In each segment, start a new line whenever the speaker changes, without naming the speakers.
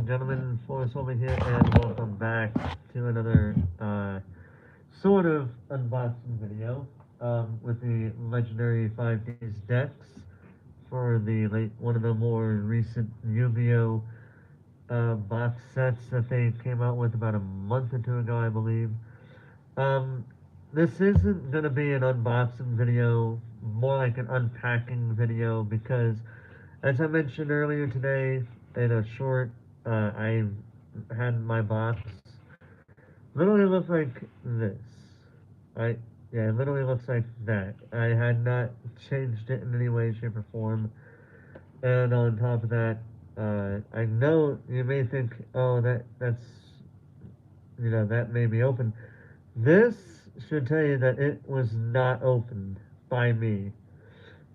and gentlemen, Forrest over here, and welcome back to another sort of unboxing video with the legendary 5D's decks for the one of the more recent Yu-Gi-Oh box sets that they came out with about a month or two ago, I believe. Um, this isn't gonna be an unboxing video, more like an unpacking video because, as I mentioned earlier today in a short, I had my box literally look like this. I Yeah, it literally looks like that. I had not changed it in any way, shape, or form. And on top of that, I know you may think, oh, that may be open. This should tell you that it was not opened by me.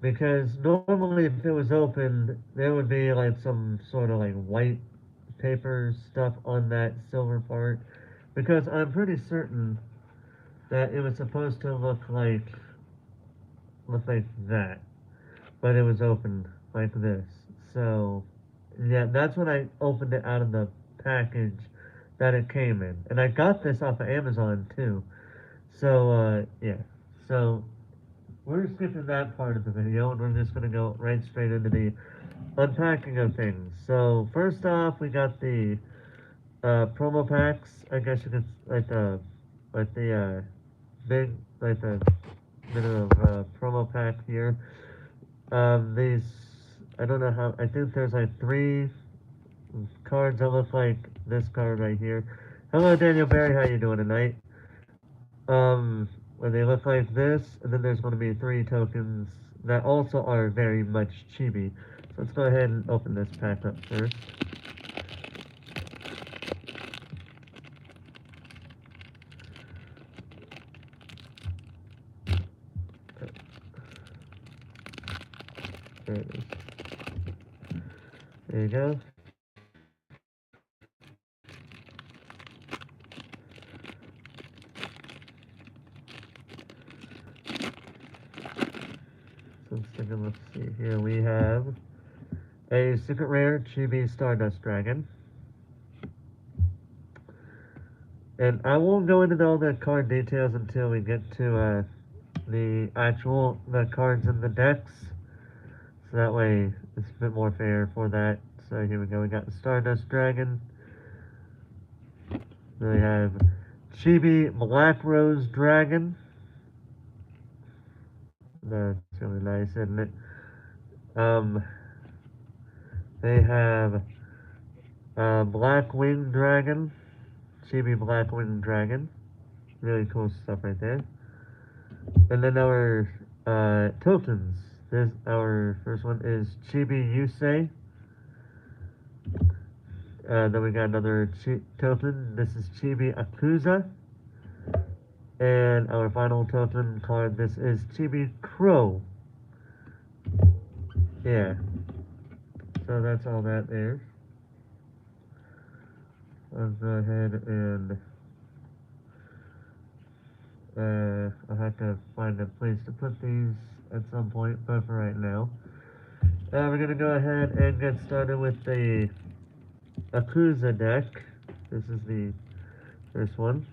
Because normally, if it was opened, there would be like some sort of like white paper stuff on that silver part. Because I'm pretty certain that it was supposed to look like that, but it was opened like this. So, yeah, that's when I opened it out of the package that it came in, and I got this off of Amazon too. So, yeah. So we're skipping that part of the video, and we're just gonna go right straight into the unpacking of things. So first off, we got the promo packs. I guess you could like the big like the bit of promo pack here. These I don't know how. I think there's like three cards that look like this card right here. Hello, Daniel Barry. How you doing tonight? Where they look like this, and then there's going to be three tokens that also are very much chibi. So let's go ahead and open this pack up first. There it is. There you go. So let's see here. We have a secret rare Chibi Stardust Dragon. And I won't go into all the card details until we get to the cards in the decks. So that way it's a bit more fair for that. So here we go. We got the Stardust Dragon. Then we have Chibi Black Rose Dragon. That's really nice, isn't it? Um, they have Black Wing Dragon. Chibi Black Wing Dragon. Really cool stuff right there. And then our tokens. Our first one is Chibi Yusei. Then we got another token. This is Chibi Akuza. And our final token card, this is Chibi Crow. Yeah. So that's all that there. Let's go ahead and I'll have to find a place to put these at some point, but for right now. We're gonna go ahead and get started with the Akuza deck. This is the first one.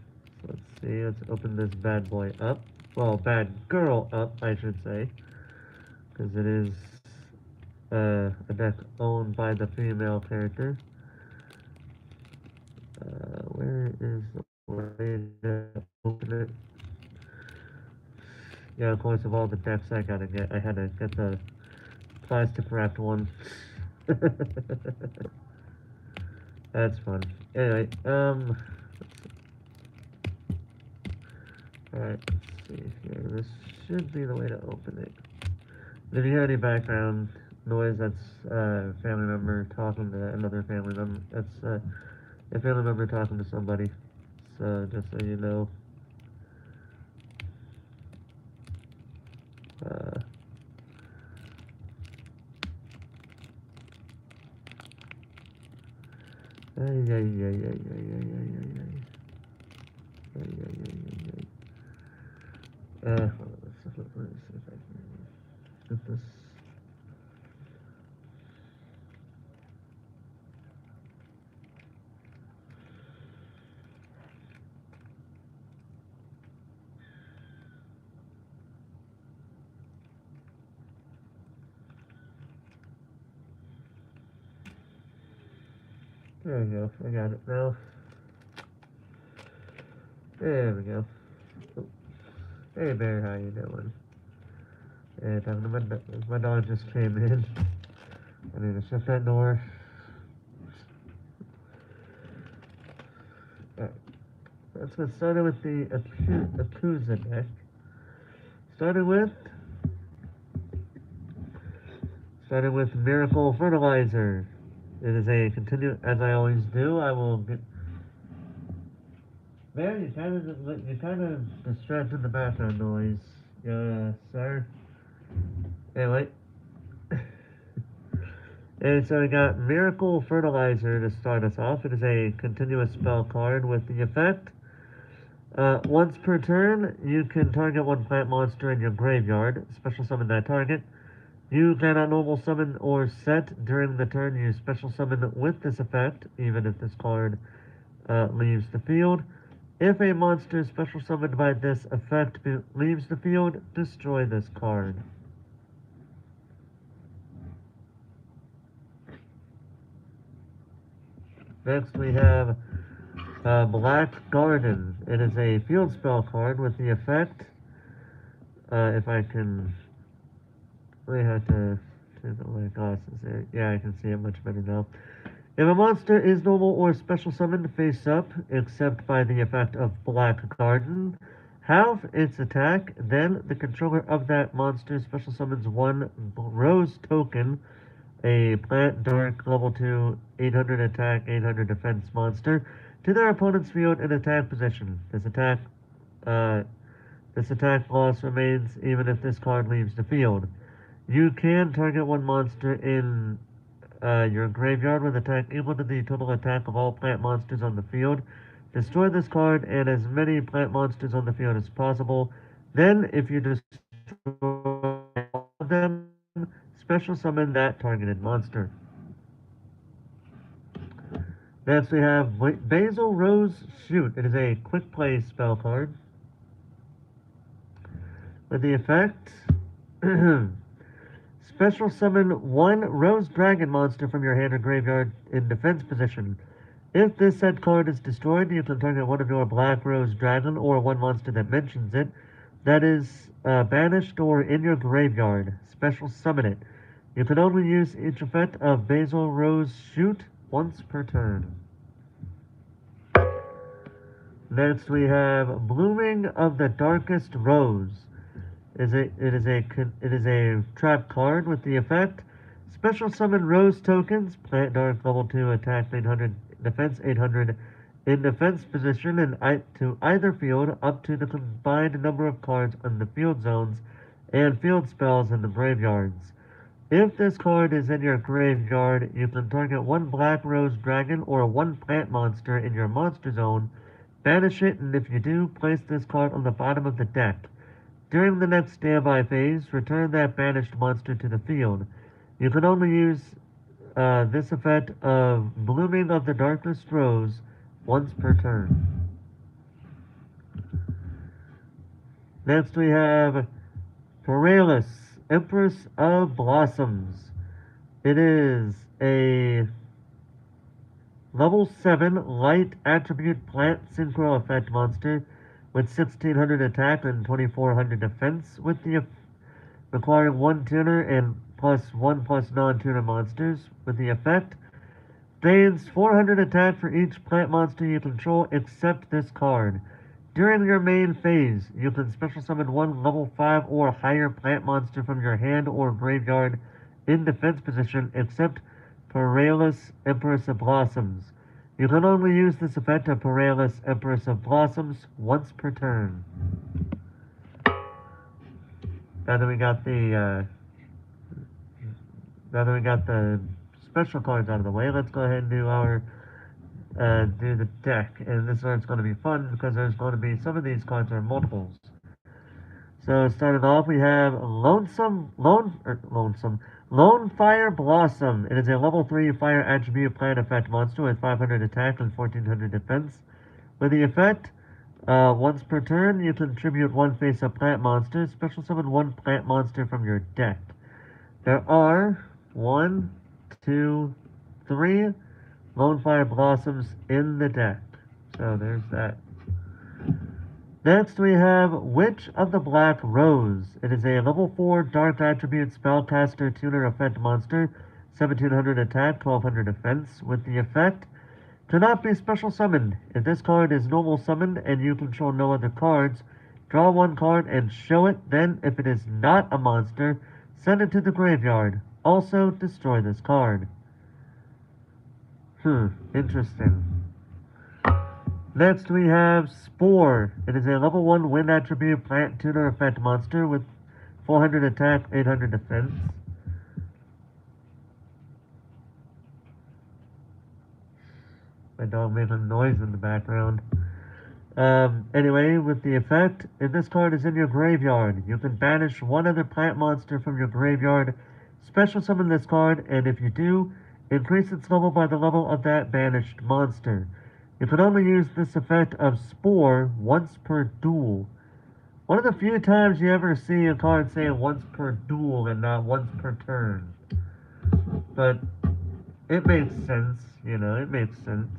So let's see, let's open this bad boy up. Well, bad girl up, I should say. Because it is a deck owned by the female character. Where is the way to open it? Yeah, of course, of all the decks I had to get the plastic wrapped one. That's fun. Anyway, alright, let's see here. This should be the way to open it. If you hear any background noise, that's a family member talking to another family member. That's a family member talking to somebody. So, just so you know. Ay, ay, ay, ay, ay, ay, ay, ay, ay. Ay, ay, ay, ay, ay. Hold on, let's see if I can get this. There we go. I got it now. There we go. Hey Bear, how you doing? And talking to my dog just came in. I need to shut that door. Alright. Let's get started with the Akusa deck. Starting with Miracle Fertilizer. It is a as I always do. I will get. Man, you kind of distracted the background noise, sir. Anyway, and so we got Miracle Fertilizer to start us off. It is a continuous spell card with the effect. Once per turn, you can target one plant monster in your graveyard. Special summon that target. You cannot normal summon or set during the turn you special summon with this effect, even if this card leaves the field. If a monster special summoned by this effect leaves the field, destroy this card. Next we have Black Garden. It is a field spell card with the effect. If I can... I have to turn my glasses there. Yeah, I can see it much better now. If a monster is normal or special summoned face up, except by the effect of Black Garden, halve its attack, then the controller of that monster special summons one rose token, a plant dark level 2 800 attack 800 defense monster, to their opponent's field in attack position. This attack loss remains even if this card leaves the field. You can target one monster in your graveyard with attack equal to the total attack of all plant monsters on the field. Destroy this card and as many plant monsters on the field as possible. Then, if you destroy all of them, special summon that targeted monster. Next we have Basil Rose Shoot. It is a quick play spell card. With the effect... Special summon one Rose Dragon monster from your hand or graveyard in defense position. If this said card is destroyed, you can target one of your Black Rose Dragon or one monster that mentions it that is banished or in your graveyard. Special summon it. You can only use each effect of Basil Rose Shoot once per turn. Next we have Blooming of the Darkest Rose. It is a trap card with the effect. Special summon Rose tokens, plant dark level 2 attack 800 defense 800 in defense position and to either field up to the combined number of cards on the field zones and field spells in the graveyards. If this card is in your graveyard, you can target one Black Rose Dragon or one plant monster in your monster zone, banish it, and if you do, place this card on the bottom of the deck. During the next standby phase, return that banished monster to the field. You can only use this effect of Blooming of the Darkest Rose once per turn. Next we have Paralis, Empress of Blossoms. It is a level 7 light attribute plant synchro effect monster with 1600 attack and 2400 defense, with the requiring 1 tuner and +1 non-tuner monsters. With the effect, gains 400 attack for each plant monster you control except this card. During your main phase, you can special summon one level 5 or higher plant monster from your hand or graveyard in defense position except Paralis, Empress of Blossoms. You can only use this effect of Paralis, Empress of Blossoms once per turn. Now that we got the special cards out of the way, let's go ahead and do our do the deck. And this one's going to be fun because there's going to be some of these cards are multiples. So starting off, we have Lone Fire Blossom. It is a level 3 fire attribute plant effect monster with 500 attack and 1400 defense. With the effect, once per turn, you contribute one face-up plant monster. Special summon one plant monster from your deck. There are 1, 2, 3, Lone Fire Blossoms in the deck. So there's that. Next we have Witch of the Black Rose. It is a level 4 Dark Attribute Spellcaster Tuner Effect Monster, 1700 attack, 1200 defense, with the effect cannot be special summoned. If this card is normal summoned and you control no other cards, draw one card and show it. Then, if it is not a monster, send it to the graveyard. Also, destroy this card. Interesting. Next we have Spore. It is a level 1 wind attribute plant tuner effect monster with 400 attack, 800 defense. My dog made a noise in the background. Anyway, with the effect, if this card is in your graveyard, you can banish one other plant monster from your graveyard, special summon this card, and if you do, increase its level by the level of that banished monster. You can only use this effect of Spore once per duel. One of the few times you ever see a card say once per duel and not once per turn. But it makes sense, it makes sense.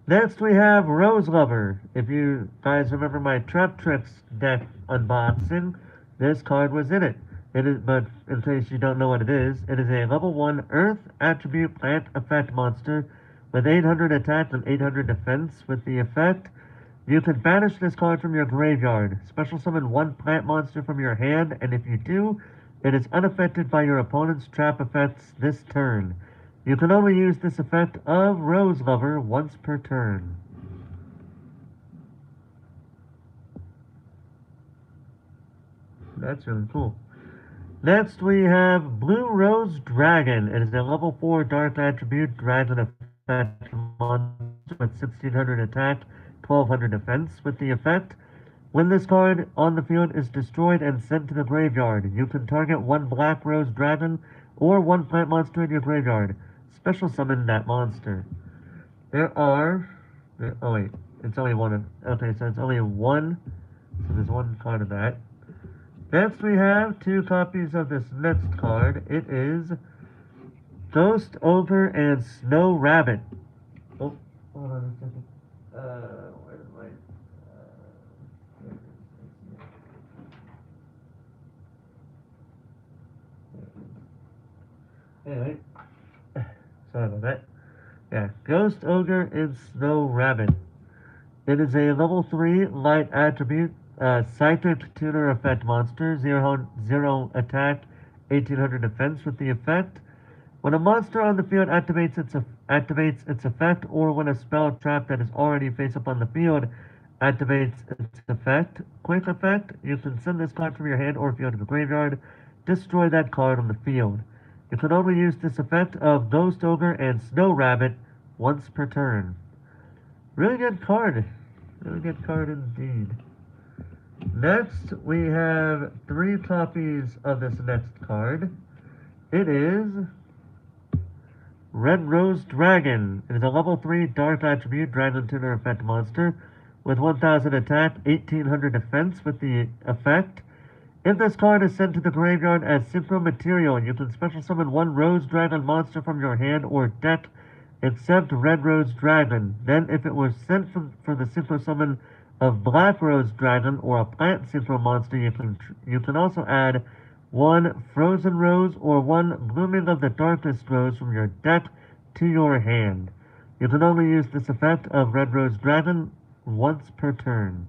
Next we have Rose Lover. If you guys remember my Trap Tricks deck unboxing, this card was in it. But in case you don't know what it is a level 1 Earth Attribute Plant Effect Monster with 800 attack and 800 defense. With the effect, you can banish this card from your graveyard. Special summon one plant monster from your hand, and if you do, it is unaffected by your opponent's trap effects this turn. You can only use this effect of Rose Lover once per turn. That's really cool. Next we have Blue Rose Dragon. It is a level 4 Dark Attribute Dragon effect monster with 1600 attack, 1200 defense. With the effect, when this card on the field is destroyed and sent to the graveyard, you can target one Black Rose Dragon or one plant monster in your graveyard. Special summon that monster. Oh wait, it's only one. Okay, so it's only one. So there's one card of that. Next we have 2 copies of this next card. It is Ghost Ogre and Snow Rabbit. Oh, hold on a second. Where's my... Anyway, sorry about that. Yeah, Ghost Ogre and Snow Rabbit. It is a level 3 light attribute, psychic tuner effect monster, 0 attack, 1800 defense. With the effect, when a monster on the field activates its effect, or when a spell trap that is already face up on the field activates its effect, quick effect, you can send this card from your hand or field to the graveyard, destroy that card on the field. You can only use this effect of Ghost Ogre and Snow Rabbit once per turn. Really good card. Really good card indeed. Next, we have 3 copies of this next card. It is Red Rose Dragon. It is a level 3 Dark Attribute Dragon Tuner effect monster with 1000 attack, 1800 defense. With the effect, if this card is sent to the graveyard as synchro material, you can special summon one Rose Dragon monster from your hand or deck except Red Rose Dragon. Then, if it was sent for the synchro summon of Black Rose Dragon or a plant synchro monster, you can also add one Frozen Rose or one Blooming of the Darkest Rose from your deck to your hand. You can only use this effect of Red Rose Dragon once per turn.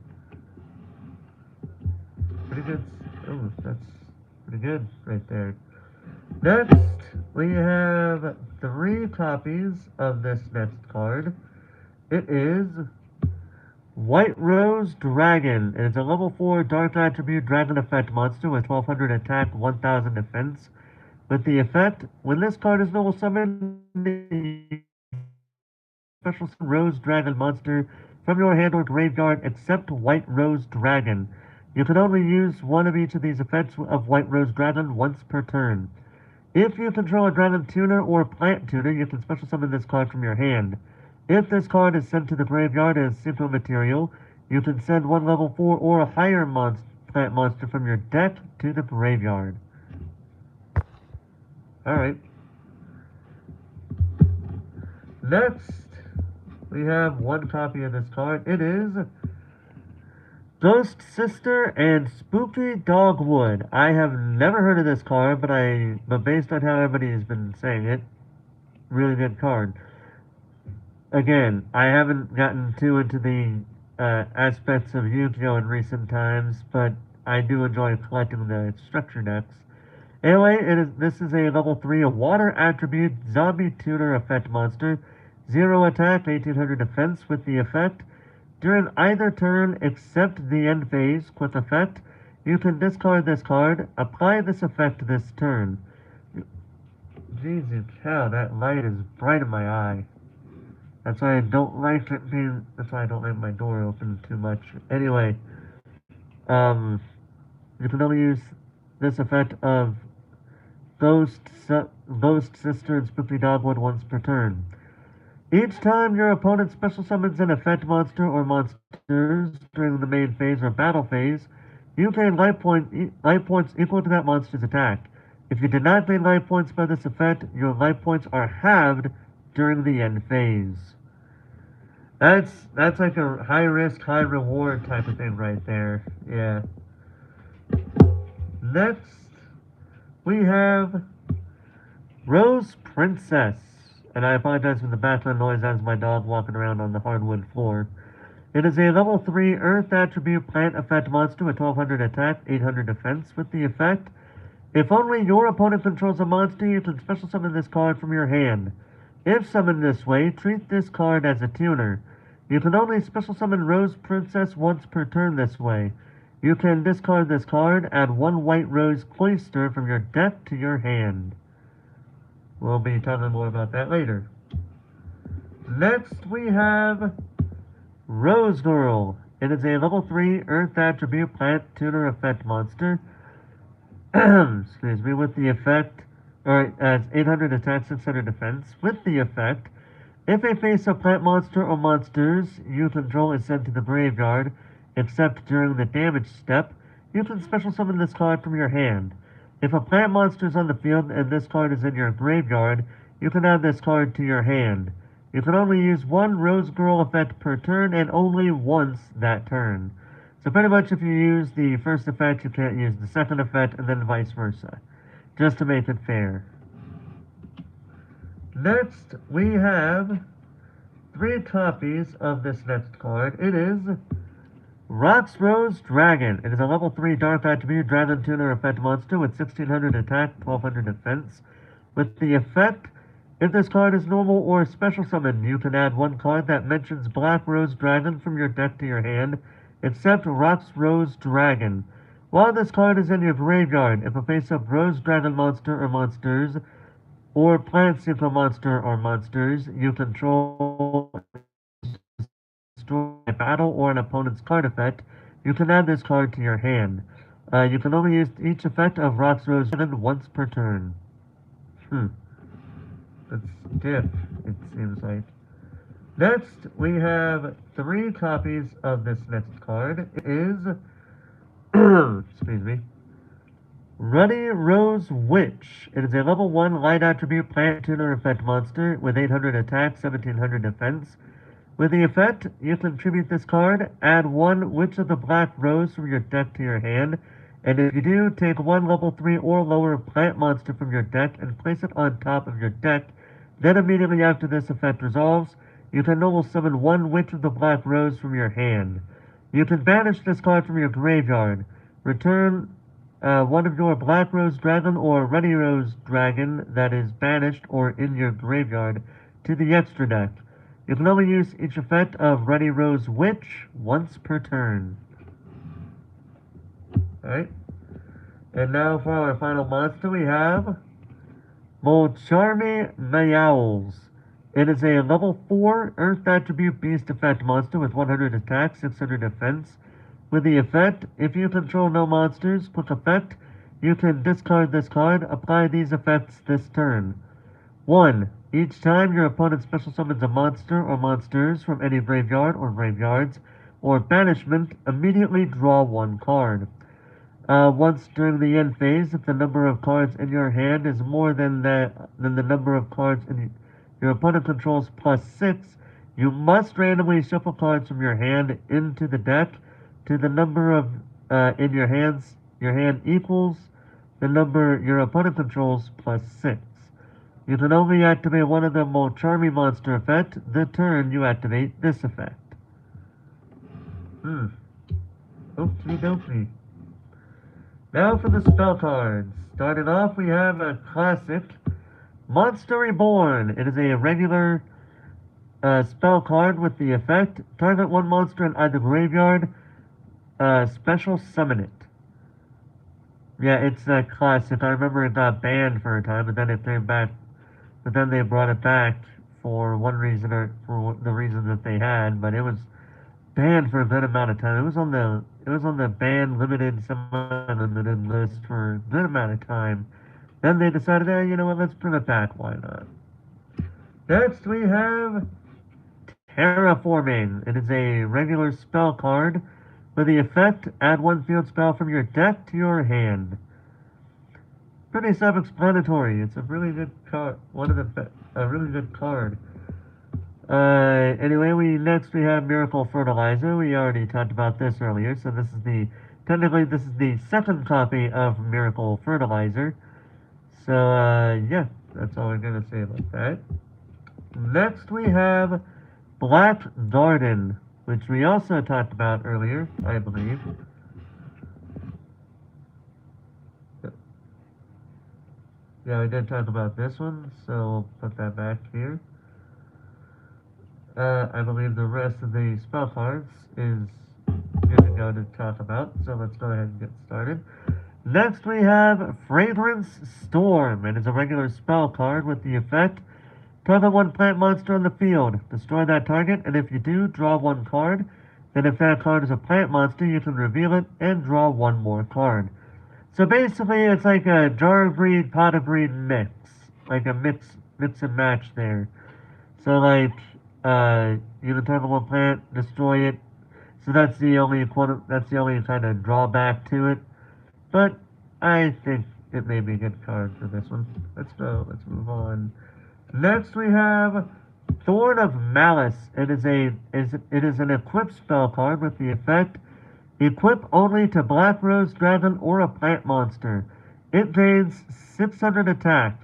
Pretty good. Oh, that's pretty good right there. Next, we have 3 copies of this next card. It is White Rose Dragon. It is a level 4 Dark Attribute Dragon effect monster with 1200 attack, 1000 defense. With the effect, when this card is normal summoned, special summon Rose Dragon monster from your hand or graveyard except White Rose Dragon. You can only use one of each of these effects of White Rose Dragon once per turn. If you control a Dragon Tuner or Plant Tuner, you can special summon this card from your hand. If this card is sent to the graveyard as synchro material, you can send one level 4 or a higher plant monster from your deck to the graveyard. Alright. Next, we have one copy of this card. It is Ghost Sister and Spooky Dogwood. I have never heard of this card, but based on how everybody has been saying it, really good card. Again, I haven't gotten too into the aspects of Yu-Gi-Oh! In recent times, but I do enjoy collecting the structure decks. Anyway, this is a level 3 water attribute zombie tuner effect monster. 0 attack, 1800 defense with the effect. During either turn except the end phase, quick effect, you can discard this card, apply this effect this turn. Jesus cow, that light is bright in my eye. That's why I don't like it being, that's why I don't like my door open too much. Anyway, you can only use this effect of Ghost Sister and Spooky Dogwood once per turn. Each time your opponent special summons an effect monster or monsters during the main phase or battle phase, you gain life points equal to that monster's attack. If you did not gain life points by this effect, your life points are halved during the end phase. That's like a high risk, high reward type of thing right there. Yeah. Next, we have Rose Princess. And I apologize for the background noise as my dog walking around on the hardwood floor. It is a level 3 Earth attribute plant effect monster with 1200 attack, 800 defense with the effect. If only your opponent controls a monster, you can special summon this card from your hand. If summoned this way, treat this card as a tuner. You can only special summon Rose Princess once per turn this way. You can discard this card, add 1 White Rose Cloister from your deck to your hand. We'll be talking more about that later. Next, we have Rose Girl. It is a level 3 Earth attribute plant tuner effect monster. Excuse me, with the effect, or as 800 attack, 600 defense. With the effect, if a face of plant monster or monsters you control is sent to the graveyard, except during the damage step, you can special summon this card from your hand. If a plant monster is on the field and this card is in your graveyard, you can add this card to your hand. You can only use 1 Rose Girl effect per turn and only once that turn. So pretty much if you use the first effect, you can't use the second effect, and then vice versa. Just to make it fair. Next, we have 3 copies of this next card. It is Rox Rose Dragon. It is a level 3 Dark Attribute Dragon Tuner effect monster with 1600 attack, 1200 defense. With the effect, if this card is normal or special summon, you can add 1 card that mentions Black Rose Dragon from your deck to your hand, except Rox Rose Dragon. While this card is in your graveyard, if a face-up Rose Dragon monster or monsters, or Plant Synchro monster or monsters you control destroy a battle or an opponent's card effect, you can add this card to your hand. You can only use each effect of Rox Rose Dragon once per turn. That's diff, it seems like. Next, we have 3 copies of this next card. It is, excuse me, Ruddy Rose Witch. It is a level 1 light attribute plant tuner effect monster with 800 attack, 1700 defense. With the effect, you can tribute this card, add 1 Witch of the Black Rose from your deck to your hand, and if you do, take 1 level 3 or lower plant monster from your deck and place it on top of your deck. Then immediately after this effect resolves, you can normal summon 1 Witch of the Black Rose from your hand. You can banish this card from your graveyard. Return 1 of your Black Rose Dragon or Ruddy Rose Dragon that is banished or in your graveyard to the extra deck. You can only use each effect of Ruddy Rose Witch once per turn. Alright. And now for our final monster we have Molcharmy Meowls. It is a level 4 Earth Attribute Beast effect monster with 100 attack, 600 defense. With the effect, if you control no monsters, quick effect, you can discard this card, apply these effects this turn. 1. Each time your opponent special summons a monster or monsters from any graveyard or graveyards, or banishment, immediately draw 1 card. Once during the end phase, if the number of cards in your hand is more than the number of cards in your opponent controls +6, you must randomly shuffle cards from your hand into the deck to the number of in your hand equals the number your opponent controls +6. You can only activate one of the more charming monster effect the turn you activate this effect. Okie dokie. Now for the spell cards. Starting off, we have a classic, Monster Reborn. It is a regular spell card with the effect, target one monster in either graveyard, special summon it. Yeah, it's a classic. I remember it got banned for a time, but then it came back. But then they brought it back for one reason or for the reason that they had. But it was banned for a good amount of time. It was on the banned, limited, semi-limited list for a good amount of time. Then they decided, you know what? Let's bring it back. Why not? Next we have Terraforming. It is a regular spell card. For the effect, add one field spell from your deck to your hand. Pretty self-explanatory. It's a really good card. A really good card. Anyway, next we have Miracle Fertilizer. We already talked about this earlier, so technically this is the second copy of Miracle Fertilizer. So, yeah, that's all I'm gonna say about that. Next we have Black Garden, which we also talked about earlier, I believe. Yeah, we did talk about this one, so we'll put that back here. I believe the rest of the spell cards is good to go to talk about, so let's go ahead and get started. Next we have Fragrance Storm. It is a regular spell card with the effect, target one plant monster on the field, destroy that target, and if you do, draw one card. Then if that card is a plant monster, you can reveal it and draw one more card. So basically, it's like a jar breed, pot of breed mix. Like a mix and match there. So like, you can target one plant, destroy it. So that's the only kind of drawback to it. But I think it may be a good card for this one. Let's move on. Next we have Thorn of Malice. It is an equip spell card with the effect, equip only to Black Rose Dragon or a plant monster. It gains 600 attack.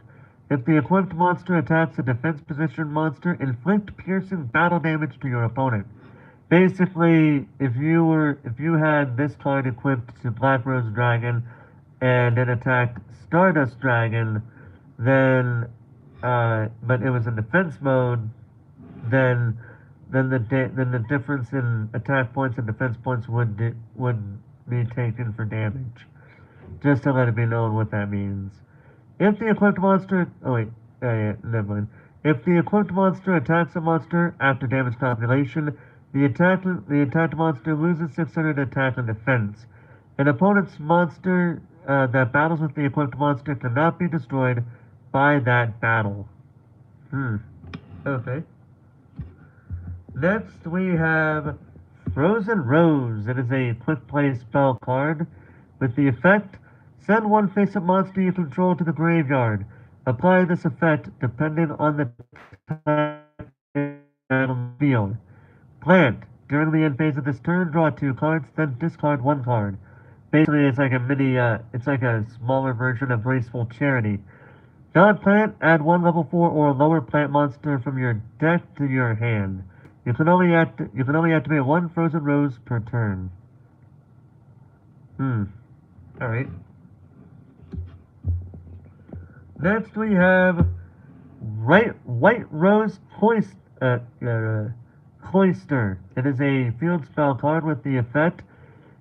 If the equipped monster attacks a defense position monster, inflict piercing battle damage to your opponent. Basically, if you had this card equipped to Black Rose Dragon and it attacked Stardust Dragon, then but it was in defense mode, then the difference in attack points and defense points would be taken for damage. Just to let it be known what that means. If the equipped monster, never mind. If the equipped monster attacks a monster after damage calculation, the attacked monster loses 600 attack and defense. An opponent's monster that battles with the equipped monster cannot be destroyed by that battle. Okay. Next we have Frozen Rose. It is a quick play spell card with the effect, send one face-up monster you control to the graveyard. Apply this effect depending on the field. Plant. During the end phase of this turn, draw 2 cards, then discard 1 card. Basically, it's like it's like a smaller version of Graceful Charity. Non-plant, add 1 level 4 or lower plant monster from your deck to your hand. You can only activate 1 Frozen Rose per turn. Alright. Next we have White Rose Cloister. It is a field spell card with the effect,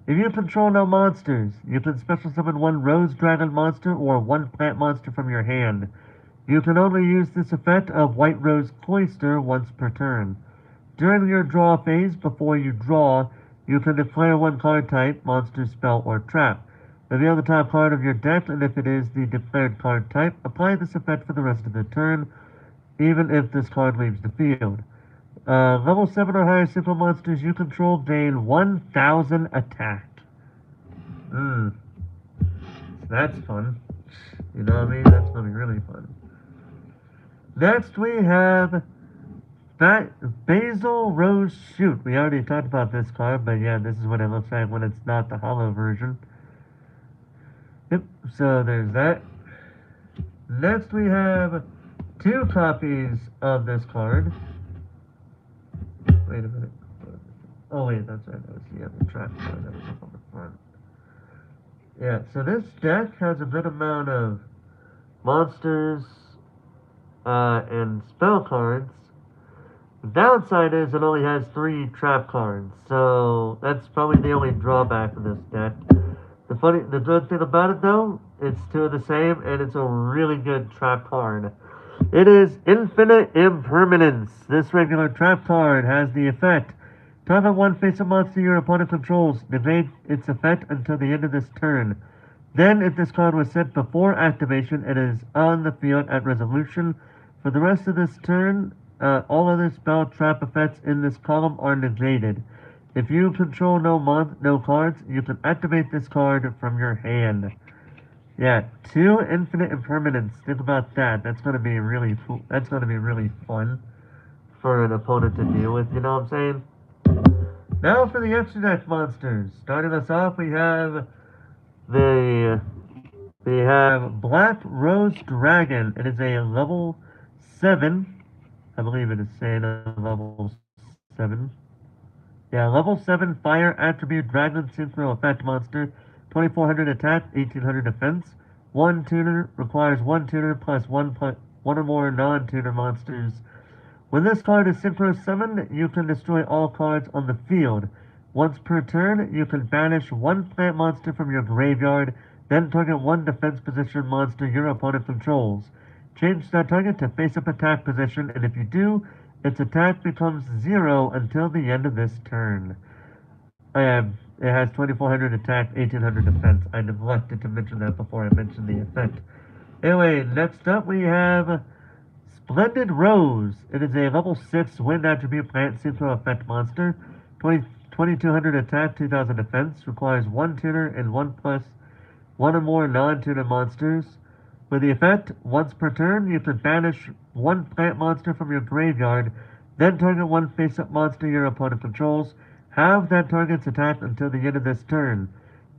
if you control no monsters, you can special summon 1 Rose Dragon monster or 1 plant monster from your hand. You can only use this effect of White Rose Cloister once per turn. During your draw phase, before you draw, you can declare 1 card type, monster, spell, or trap. Reveal the top card of your deck, and if it is the declared card type, apply this effect for the rest of the turn, even if this card leaves the field. Level 7 or higher simple monsters you control gain 1,000 attack. That's fun. You know what I mean? That's gonna be really fun. Next we have Basil Rose Shoot. We already talked about this card, but yeah, this is what it looks like when it's not the hollow version. Yep, so there's that. Next we have 2 copies of this card. Wait a minute. Oh wait, that's right, that was the other trap card that was up on the front. Yeah, so this deck has a good amount of monsters and spell cards. The downside is it only has 3 trap cards, so that's probably the only drawback of this deck. The good thing about it though, it's 2 of the same, and it's a really good trap card. It is Infinite Impermanence. This regular trap card has the effect: target one face-up monster your opponent controls, negate its effect until the end of this turn. Then, if this card was sent before activation, it is on the field at resolution. For the rest of this turn, all other spell trap effects in this column are negated. If you control no cards, you can activate this card from your hand. Yeah, 2 Infinite Impermanence. Think about that. That's gonna be really cool. That's gonna be really fun for an opponent to deal with. You know what I'm saying? Now for the extra deck monsters. Starting us off, we have Black Rose Dragon. It is a level 7. I believe it is saying a level 7. Yeah, level 7 Fire Attribute Dragon Synchro Effect Monster. 2400 attack, 1800 defense. 1 tuner, requires 1 tuner plus 1 or more non-tuner monsters. When this card is synchro summoned, you can destroy all cards on the field. Once per turn, you can banish 1 plant monster from your graveyard, then target 1 defense position monster your opponent controls. Change that target to face-up attack position, and if you do, its attack becomes 0 until the end of this turn. It has 2400 attack, 1800 defense. I neglected to mention that before I mentioned the effect. Anyway, next up we have Splendid Rose. It is a level 6 wind attribute plant synchro effect monster. 2200 attack, 2000 defense. Requires 1 tuner and 1 or more non-tuner monsters. With the effect, once per turn, you can banish 1 plant monster from your graveyard, then target 1 face-up monster your opponent controls. Have that target's attack until the end of this turn.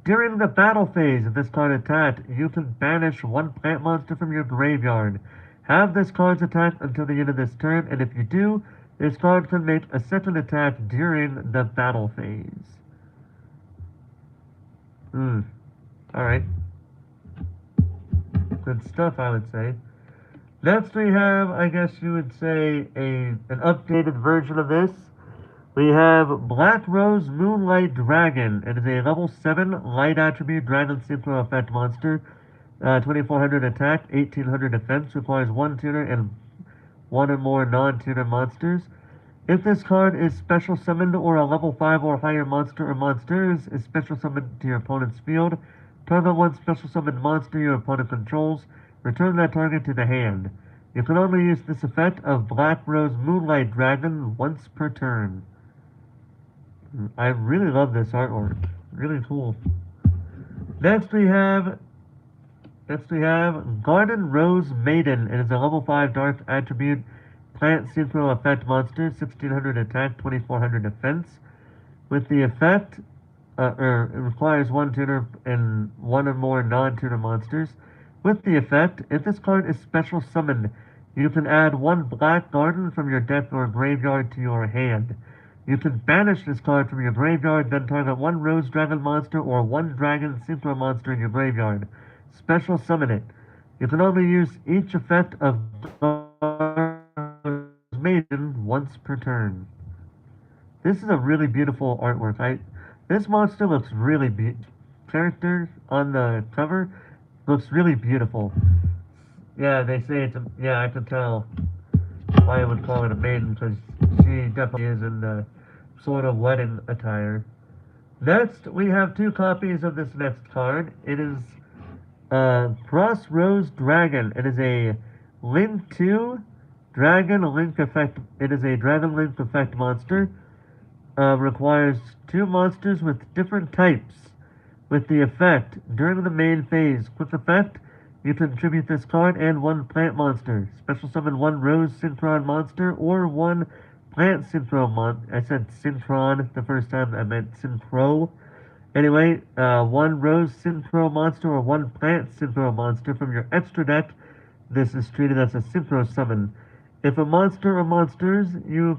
During the battle phase of this card attack, you can banish 1 plant monster from your graveyard. Have this card's attack until the end of this turn, and if you do, this card can make a second attack during the battle phase. Alright. Good stuff, I would say. Next we have, I guess you would say, an updated version of this. We have Black Rose Moonlight Dragon. It is a level 7 light attribute dragon synchro effect monster. 2400 attack, 1800 defense. Requires 1 tuner and 1 or more non-tuner monsters. If this card is special summoned or a level 5 or higher monster or monsters is special summoned to your opponent's field, target 1 special summoned monster your opponent controls. Return that target to the hand. You can only use this effect of Black Rose Moonlight Dragon once per turn. I really love this artwork. Really cool. Next we have Garden Rose Maiden. It is a level 5 dark attribute plant synchro effect monster. 1600 attack, 2400 defense. With the effect, it requires 1 tuner and 1 or more non-tuner monsters. With the effect, if this card is special summoned, you can add 1 Black Garden from your deck or graveyard to your hand. You can banish this card from your graveyard, then target 1 Rose Dragon monster or 1 Dragon Synchro monster in your graveyard. Special summon it. You can only use each effect of Maiden once per turn. This is a really beautiful artwork. This monster looks really character on the cover looks really beautiful. Yeah, they say it's I can tell why I would call it a maiden, because she definitely is in the sort of wedding attire. Next, we have 2 copies of this next card. It is Crossroads Dragon. It is a Link 2 Dragon Link effect. It is a Dragon Link effect monster. Requires 2 monsters with different types. With the effect, during the main phase, quick effect, You can tribute this card and one plant monster. Special summon one Rose Synchron monster or one plant Synchro I said Syntron the first time, I meant Synchro. Anyway, one Rose Synchro monster or one plant Synchro monster from your extra deck. This is treated as a Synchro summon. If a monster or monsters you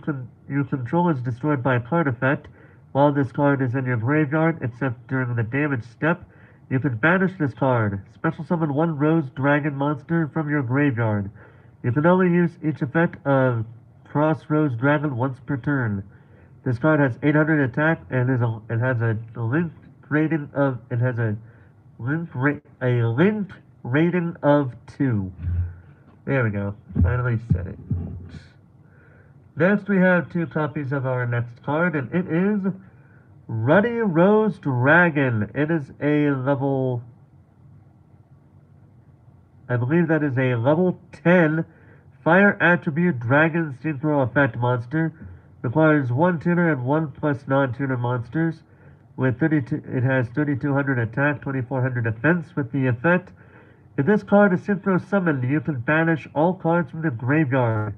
control is destroyed by a card effect, while this card is in your graveyard, except during the damage step, you can banish this card. Special summon one Rose Dragon monster from your graveyard. You can only use each effect of Cross Rose Dragon once per turn. This card has 800 attack and it has a link rating of a link rating of 2. There we go. Finally said it. Next we have 2 copies of our next card, and it is Ruddy Rose Dragon. It is a level, I believe that is a level 10 Fire Attribute Dragon Synchro Effect monster. Requires 1 tuner and 1 plus non-tuner monsters. With 32, it has 3200 attack, 2400 defense with the effect. If this card is Synchro summoned, you can banish all cards from the graveyards.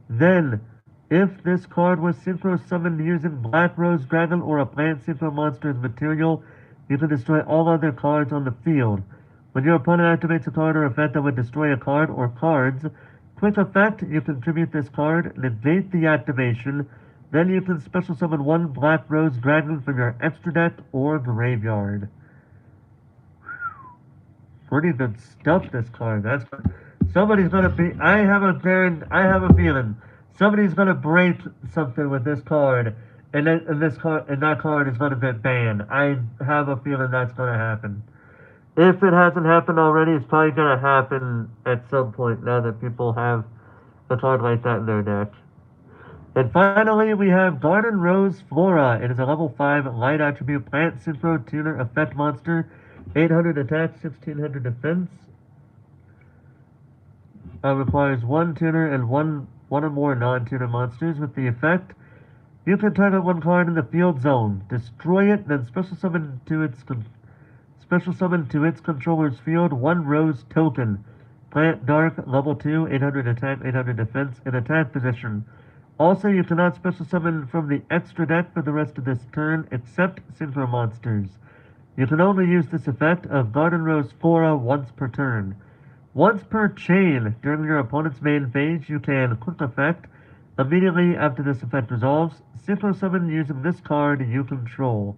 Then, if this card was Synchro summoned using Black Rose Dragon or a plant Synchro monster's material, you can destroy all other cards on the field. When your opponent activates a card or effect that would destroy a card or cards, quick effect, you can tribute this card, negate the activation, then you can special summon one Black Rose Dragon from your extra deck or graveyard. Pretty good stuff, this card. Somebody's gonna be. I have a feeling somebody's gonna break something with this card, and that card is gonna get banned. I have a feeling that's gonna happen. If it hasn't happened already, it's probably gonna happen at some point now that people have a card like that in their deck. And finally, we have Garden Rose Flora. It is a level 5 light attribute plant synchro tuner effect monster. 800 attack, 1600 defense. Requires 1 tuner and one or more non-tuner monsters with the effect. You can target 1 card in the field zone, destroy it, then special summon to its controller's field 1 Rose token. Plant Dark, level 2, 800 attack, 800 defense, in attack position. Also, you cannot special summon from the extra deck for the rest of this turn, except Synchro monsters. You can only use this effect of Garden Rose Flora once per turn. Once per chain, during your opponent's main phase, you can quick effect. Immediately after this effect resolves, Synchro summon using this card you control.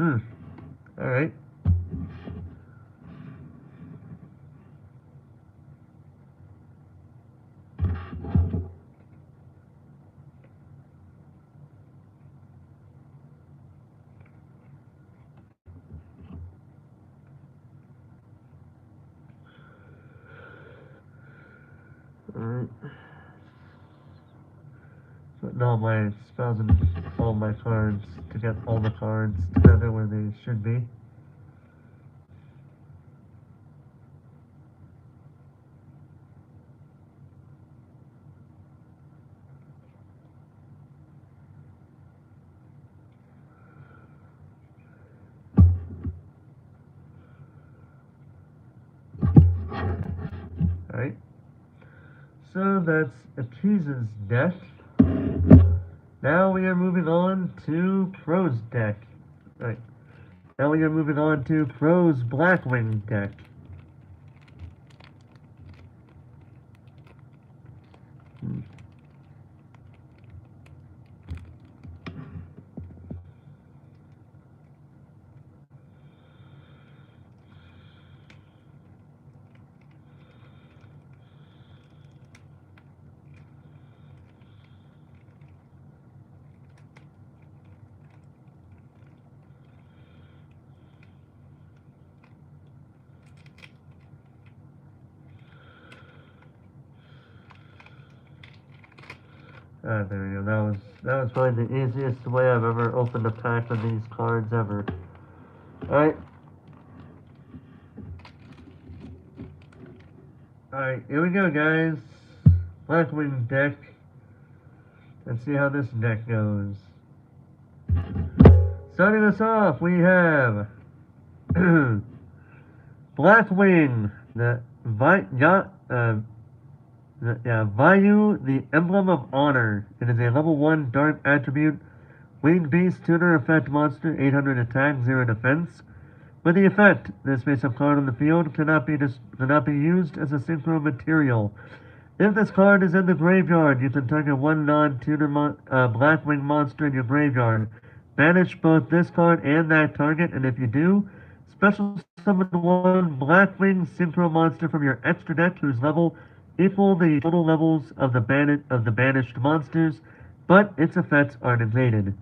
Alright. Alright. Putting all my spells and all my cards to get all the cards together where they should be. Alright. So that's Akiza's deck. Now we are moving on to Crow's deck. Right. Now we are moving on to Crow's Blackwing deck. There we go. That was probably the easiest way I've ever opened a pack of these cards ever. Alright. Alright, here we go, guys. Blackwing deck. Let's see how this deck goes. Starting us off, we have Blackwing, Vayu, the Emblem of Honor. It is a level 1 dark attribute, winged beast, tuner effect monster, 800 attack, 0 defense. With the effect, this face-up card on the field cannot be used as a synchro material. If this card is in the graveyard, you can target one non-tuner Blackwing monster in your graveyard. Banish both this card and that target, and if you do, special summon one Blackwing Synchro monster from your extra deck whose level equal the total levels of the banished monsters, but its effects are negated.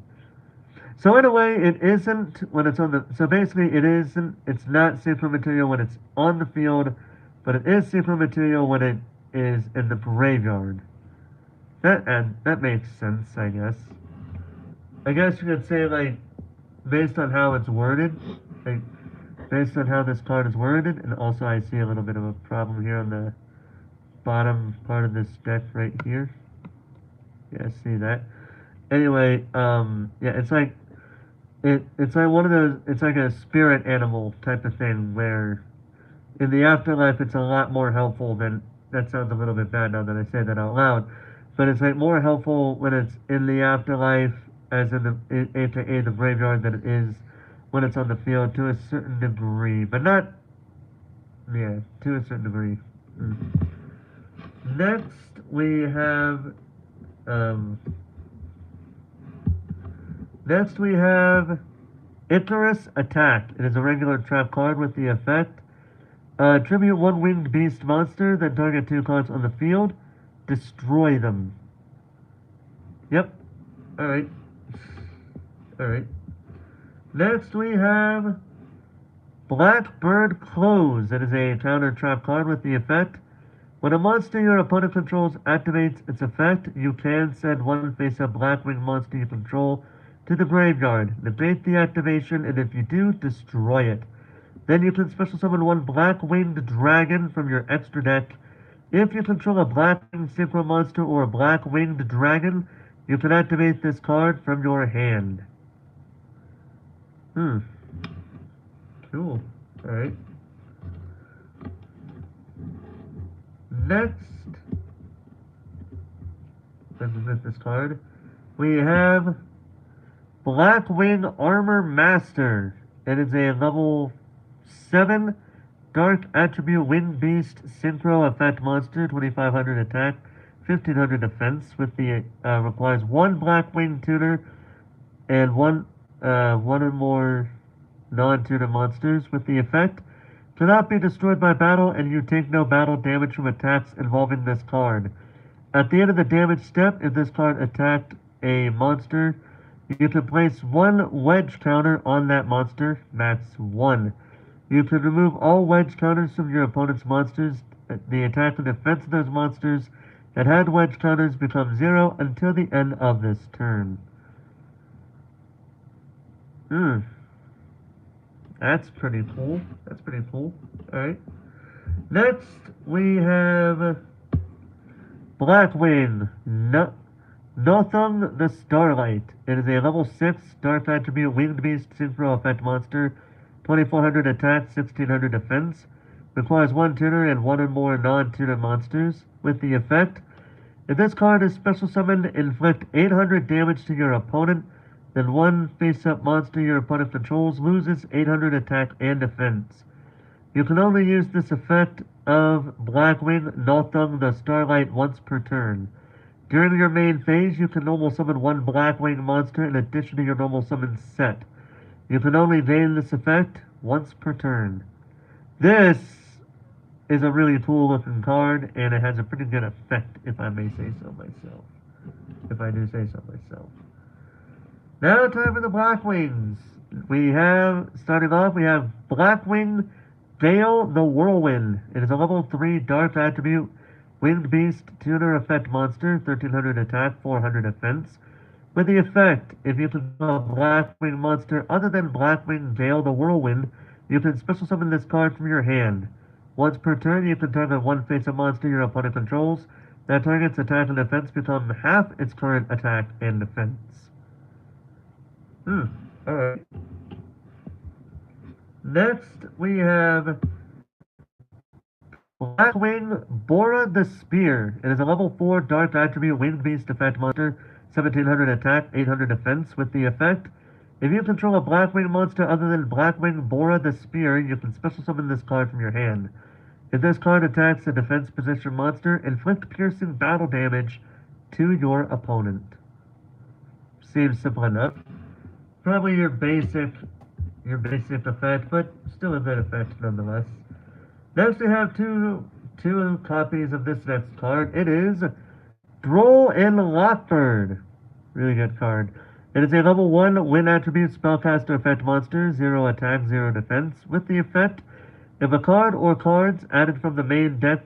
So in a way, it isn't when it's on the. So basically, it isn't. It's not synchro material when it's on the field, but it is synchro material when it is in the graveyard. That makes sense, I guess. I guess you could say like, based on how it's worded, like, based on how this card is worded, and also I see a little bit of a problem here on the bottom part of this deck right here. Yeah, I see that. Anyway, yeah, it's like it's like one of those. It's like a spirit animal type of thing where, in the afterlife, it's a lot more helpful than. That sounds a little bit bad now that I say that out loud, but it's like more helpful when it's in the afterlife, as in the AKA the graveyard, than it is when it's on the field to a certain degree, but not. Yeah, to a certain degree. Next, we have. Um, Next we have Icarus Attack. It is a regular trap card with the effect. Tribute one winged beast monster, then target 2 cards on the field. Destroy them. Yep. Alright. Alright. Next we have Blackbird Close. It is a counter trap card with the effect. When a monster your opponent controls activates its effect, you can send one face-up Blackwing monster you control to the graveyard. Negate the activation, and if you do, destroy it. Then you can special summon one Black-Winged Dragon from your extra deck. If you control a Blackwing Synchro monster or a Black-Winged Dragon, you can activate this card from your hand. Cool. Alright. Next, let's get this card. We have Blackwing Armor Master. It is a level 7 Dark Attribute Winged Beast Synchro Effect Monster, 2500 attack, 1500 defense. With the requires one Blackwing tuner and one or more non-tuner monsters. With the effect, cannot be destroyed by battle, and you take no battle damage from attacks involving this card. At the end of the damage step, if this card attacked a monster, you can place one wedge counter on that monster. That's 1. You can remove all wedge counters from your opponent's monsters. The attack and defense of those monsters that had wedge counters become 0 until the end of this turn. That's pretty cool. That's pretty cool. Alright. Next, we have Blackwing Nothung the Starlight. It is a level 6 Dark Attribute Winged Beast Synchro Effect Monster. 2400 attack, 1600 defense. Requires one tuner and one or more non-tuner monsters. With the effect, if this card is special summoned, inflict 800 damage to your opponent. Then one face-up monster your opponent controls loses 800 attack and defense. You can only use this effect of Blackwing Nothung the Starlight once per turn. During your main phase, you can normal summon one Blackwing monster in addition to your normal summon set. You can only gain this effect once per turn. This is a really cool looking card, and it has a pretty good effect, if I may say so myself. If I do say so myself. Now time for the Blackwings. Starting off, we have Blackwing Gale the Whirlwind. It is a level 3 Dark Attribute Winged Beast Tuner Effect Monster, 1300 attack, 400 defense. With the effect, if you control a Blackwing monster other than Blackwing Gale the Whirlwind, you can special summon this card from your hand. Once per turn, you can target one face-up monster your opponent controls. That target's attack and defense become half its current attack and defense. Alright. Next, we have Blackwing Bora the Spear. It is a level 4 Dark Attribute Winged Beast effect monster, 1700 attack, 800 defense. With the effect, if you control a Blackwing monster other than Blackwing Bora the Spear, you can special summon this card from your hand. If this card attacks a defense position monster, inflict piercing battle damage to your opponent. Seems simple enough. Probably your basic effect, but still a good effect nonetheless. Next we have two copies of this next card. It is Droll and Lockbird. Really good card. It is a level 1 win attribute spellcaster effect monster, 0 attack, 0 defense. With the effect, if a card or cards added from the main deck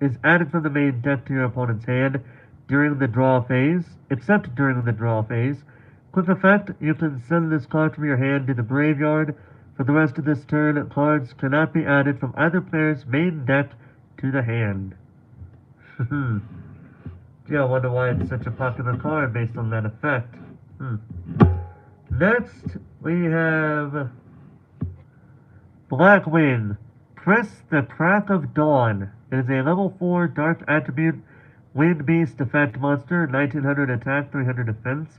is added from the main deck to your opponent's hand during the draw phase, except during the draw phase, quick effect, you can send this card from your hand to the graveyard. For the rest of this turn, cards cannot be added from either player's main deck to the hand. Gee, I wonder why it's such a popular card based on that effect. Next, we have Blackwing, Press the Crack of Dawn. It is a level 4 Dark Attribute Wind Beast effect monster, 1900 attack, 300 defense.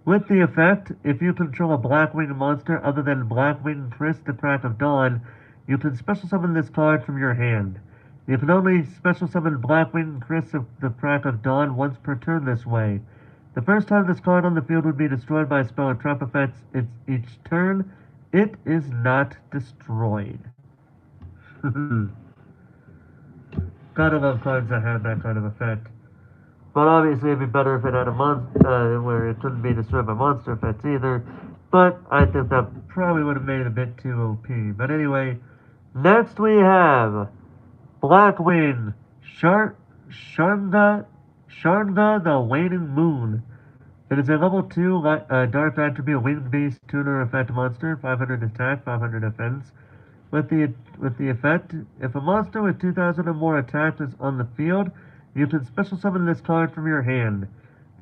With the effect, if you control a Blackwing monster other than Blackwing Chris the Crack of Dawn, you can special summon this card from your hand. You can only special summon Blackwing Chris of the Crack of Dawn once per turn this way. The first time this card on the field would be destroyed by a spell or trap effects each turn, it is not destroyed. Gotta love cards that have that kind of effect. But obviously it'd be better if it had a monster, where it couldn't be destroyed by monster effects either. But I think that probably would have made it a bit too OP. But anyway, next we have Blackwing, Sharnga the Waning Moon. It is a level 2 Dark Attribute Winged Beast Tuner effect monster, 500 attack, 500 defense. With the effect, if a monster with 2000 or more attack is on the field, you can special summon this card from your hand.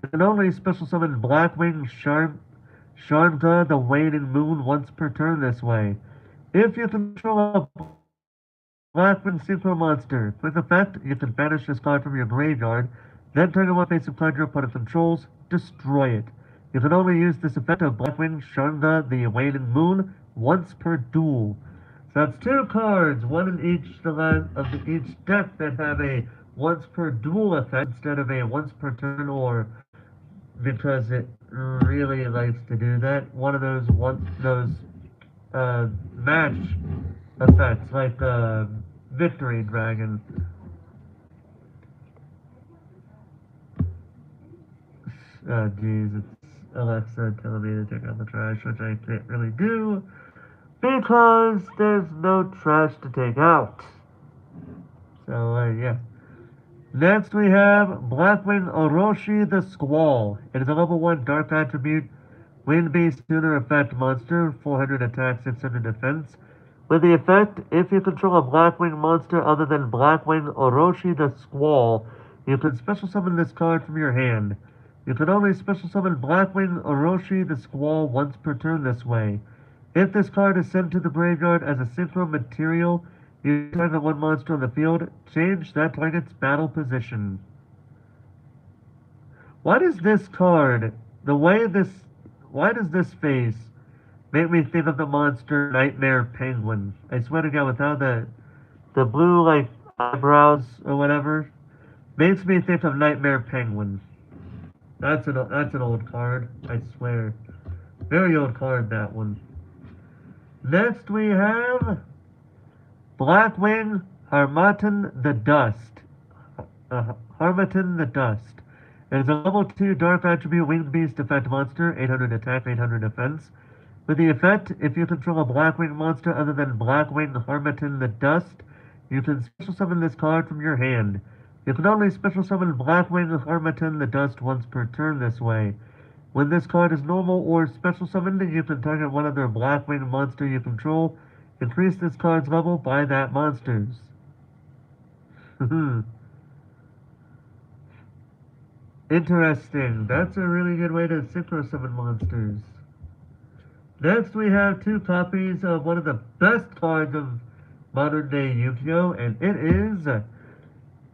You can only special summon Blackwing Sharnga the Waning Moon once per turn this way. If you control a Blackwing Synchro monster, with effect, you can banish this card from your graveyard, then turn to one face of card your opponent controls, destroy it. You can only use this effect of Blackwing Sharnga the Waning Moon once per duel. So that's 2 cards, one in each deck that have a once per duel effect instead of a once per turn, or because it really likes to do that, one of those match effects like Victory Dragon. Oh jeez, it's Alexa telling me to take out the trash, which I can't really do because there's no trash to take out. So yeah. Next we have Blackwing Orochi the Squall. It is a level 1 Dark Attribute Wind Beast Tuner effect monster, 400 attack, 600 defense. With the effect, if you control a Blackwing monster other than Blackwing Orochi the Squall, you can special summon this card from your hand. You can only special summon Blackwing Orochi the Squall once per turn this way. If this card is sent to the graveyard as a synchro material, you target one monster on the field, change that target's battle position. Why does this card, why does this face make me think of the monster Nightmare Penguin? I swear to God, without the blue, like, eyebrows or whatever, makes me think of Nightmare Penguin. That's an old card, I swear. Very old card, that one. Next we have Blackwing Harmattan the Dust. Harmattan the Dust. It is a level 2 Dark Attribute Winged Beast effect monster, 800 attack, 800 defense. With the effect, if you control a Blackwing monster other than Blackwing Harmattan the Dust, you can special summon this card from your hand. You can only special summon Blackwing Harmattan the Dust once per turn this way. When this card is normal or special summoned, you can target one other Blackwing monster you control. Increase this card's level by that monster's. Interesting. That's a really good way to synchro summon monsters. Next we have 2 copies of one of the best cards of modern day Yu-Gi-Oh! And it is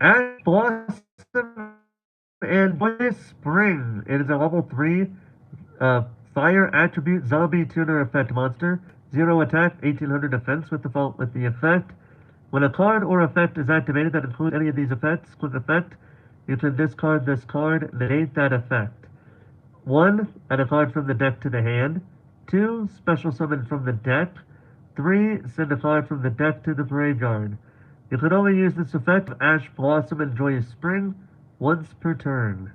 Ash Blossom and Joyous Spring. It is a level 3 fire attribute zombie tuner effect monster. 0 attack, 1800 defense with the effect. When a card or effect is activated that includes any of these effects, click effect. You can discard this card, negate that effect. 1. Add a card from the deck to the hand. 2. Special summon from the deck. 3. Send a card from the deck to the graveyard. You can only use this effect of Ash Blossom and Joyous Spring once per turn.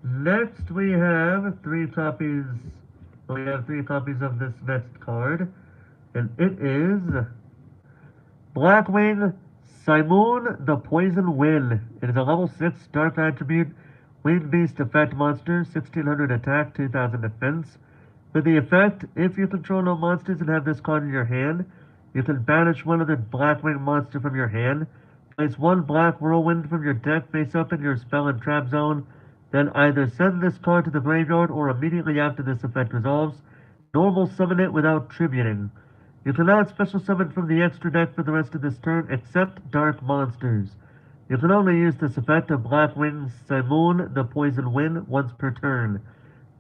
Next we have three copies of this next card, and it is Blackwing Simoon the Poison Wind. It is a level 6 dark attribute, winged beast effect monster, 1600 attack, 2000 defense. For the effect, if you control no monsters and have this card in your hand, you can banish one of the Blackwing monster from your hand, place one black whirlwind from your deck face up in your spell and trap zone, then either send this card to the graveyard or immediately after this effect resolves, normal summon it without tributing. You cannot special summon from the extra deck for the rest of this turn except dark monsters. You can only use this effect of Blackwing Simoon the Poison Wind once per turn.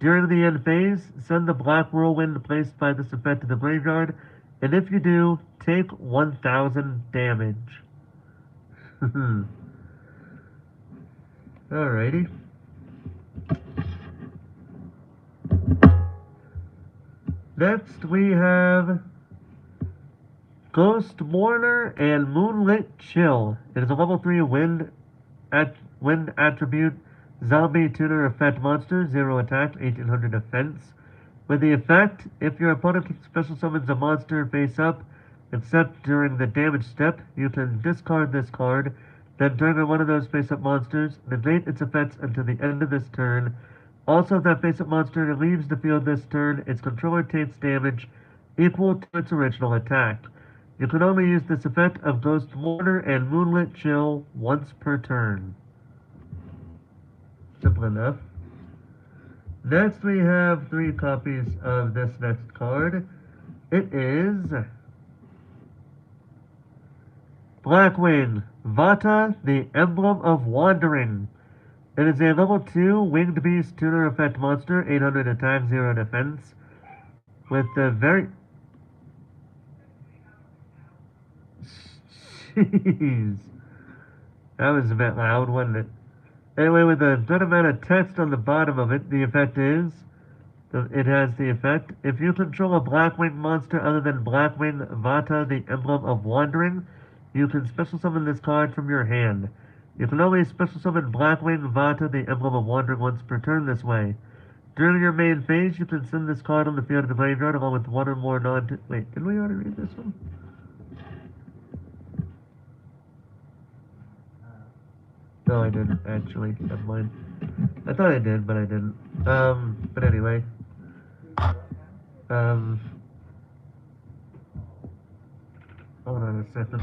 During the end phase, send the black whirlwind placed by this effect to the graveyard, and if you do, take 1000 damage. Alrighty. Next we have Ghost Mourner and Moonlit Chill. It is a level 3 wind attribute zombie tuner effect monster, 0 attack, 1800 defense. With the effect, if your opponent special summons a monster face up, except during the damage step, you can discard this card, then trigger one of those face up monsters, negate its effects until the end of this turn. Also, if that face up monster leaves the field this turn, its controller takes damage equal to its original attack. You can only use this effect of Ghost Mourner and Moonlit Chill once per turn. Simple enough. Next we have three copies of this next card. It is Blackwing, Vata, the Emblem of Wandering. It is a level 2 winged beast tuner effect monster, 800 attack, 0 defense. With the very... Jeez. That was a bit loud, wasn't it? Anyway, with a good amount of text on the bottom of it, the effect is... It has the effect, if you control a Blackwing monster other than Blackwing Vata, the Emblem of Wandering, you can special summon this card from your hand. You can only special summon Blackwing Vata, the Emblem of Wandering once per turn this way. During your main phase, you can send this card on the field of the graveyard along with one or more Wait, did we already read this one? No, I didn't, actually. Never mind. I thought I did, but I didn't. But anyway. Um, hold on a second.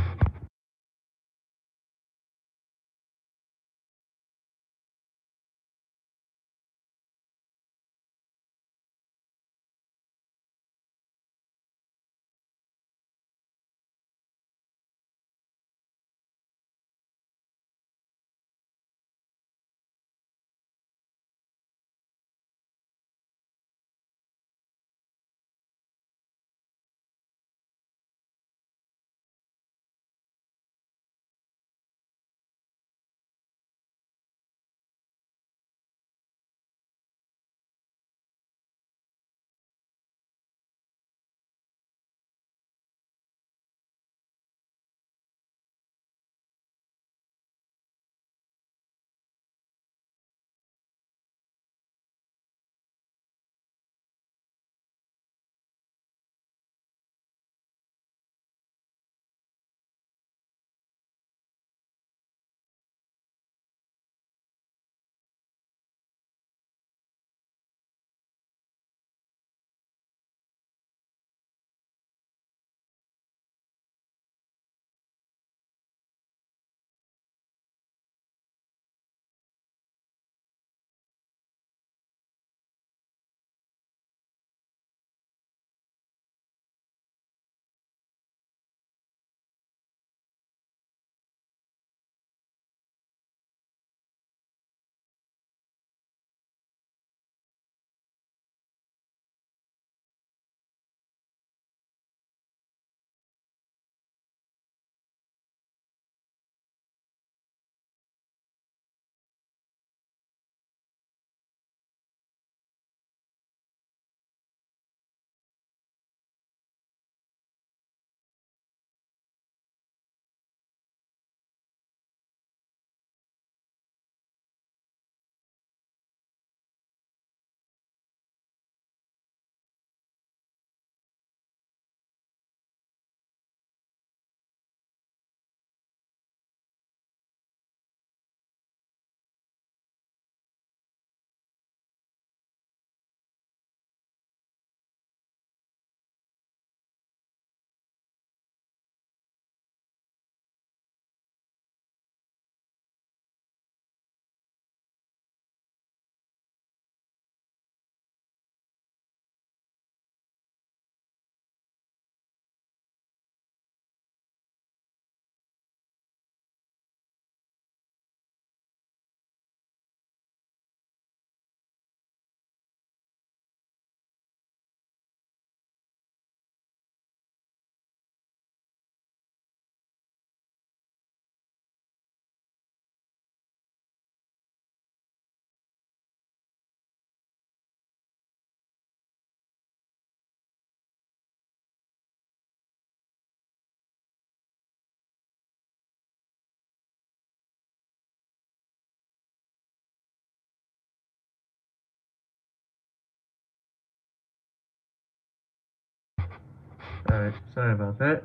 Alright, sorry about that.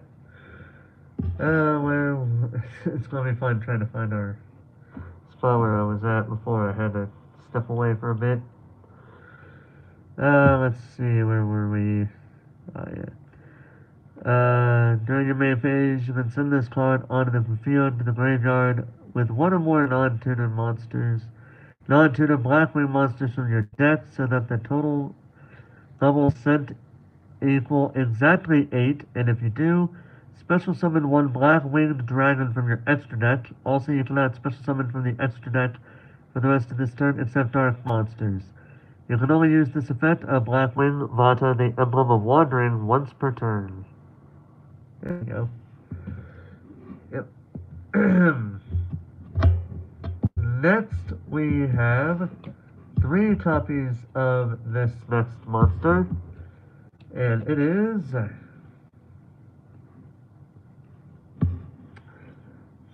Well, it's gonna be fun trying to find our spot where I was at before I had to step away for a bit. Let's see, where were we? Oh, yeah. During your main phase, you can send this card onto the field to the graveyard with one or more non-tutored monsters. Non-tutored Blackwing monsters from your deck so that the total level sent equal exactly 8, and if you do, special summon one Black-Winged Dragon from your extra deck. Also, you cannot special summon from the extra deck for the rest of this turn except Dark monsters. You can only use this effect of Blackwing Vata, the Emblem of Wandering, once per turn. There you go. Yep. Next, we have 3 copies of this next monster, and it is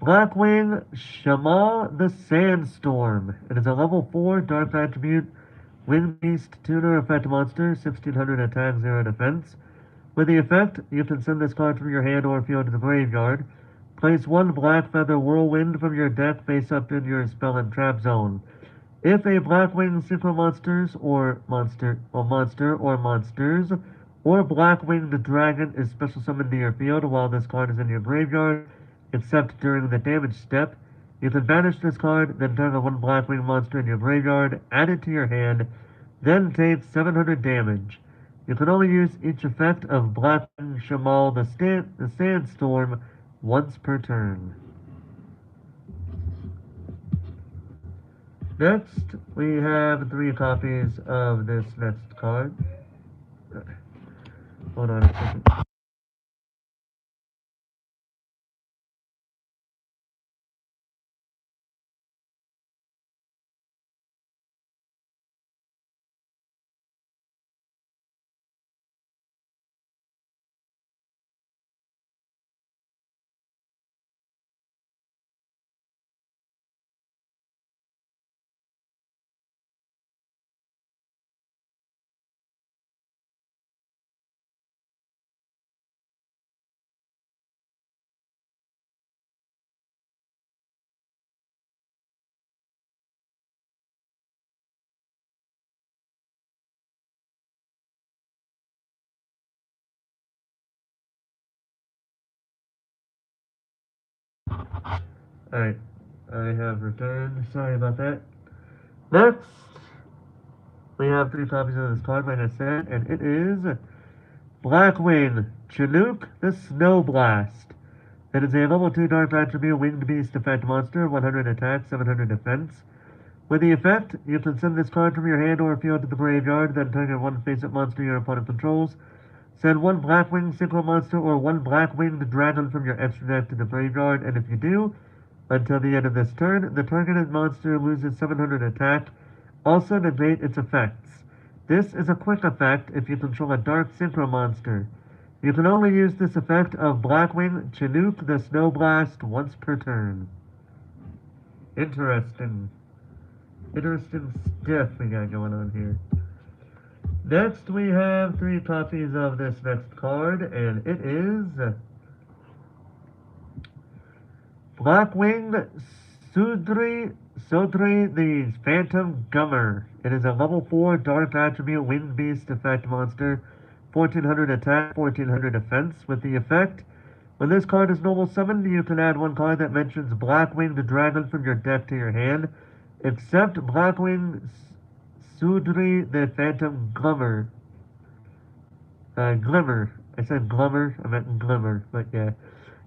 Blackwing Shamal the Sandstorm. It is a level 4 Dark Attribute Winged Beast Tuner effect monster, 1600 attack, 0 defense. With the effect, you can send this card from your hand or field to the graveyard. Place one Black Feather Whirlwind from your deck face up in your spell and trap zone. If a Blackwing Synchro Monsters or monsters or Blackwinged Dragon is special summoned to your field while this card is in your graveyard, except during the damage step, you can banish this card, then target one Blackwing monster in your graveyard, add it to your hand, then take 700 damage. You can only use each effect of Blackwing Shamal the Sandstorm once per turn. Next, we have 3 copies of this next card. Hold on a second. Alright, I have returned. Sorry about that. Next, we have 3 copies of this card, like I said, and it is Blackwing Chinook the Snow Blast. It is a level 2 Dark Attribute Winged Beast effect monster, 100 attack, 700 defense. With the effect, you can send this card from your hand or field to the graveyard, then target one face-up monster your opponent controls. Send one Blackwing Synchro Monster or one Blackwinged Dragon from your extra deck to the graveyard, and if you do, until the end of this turn, the targeted monster loses 700 attack. Also negate its effects. This is a quick effect if you control a Dark Synchro Monster. You can only use this effect of Blackwing Chinook the Snow Blast once per turn. Interesting stuff we got going on here. Next, we have 3 copies of this next card, and it is Blackwing Sudri the Phantom Gummer. It is a level 4 Dark Attribute Winged Beast effect monster, 1400 attack, 1400 defense. With the effect, when this card is normal summoned, you can add one card that mentions Blackwinged Dragon from your deck to your hand, except Blackwing Sudri the Phantom Glimmer. Glimmer. I said Glimmer, I meant Glimmer, but yeah.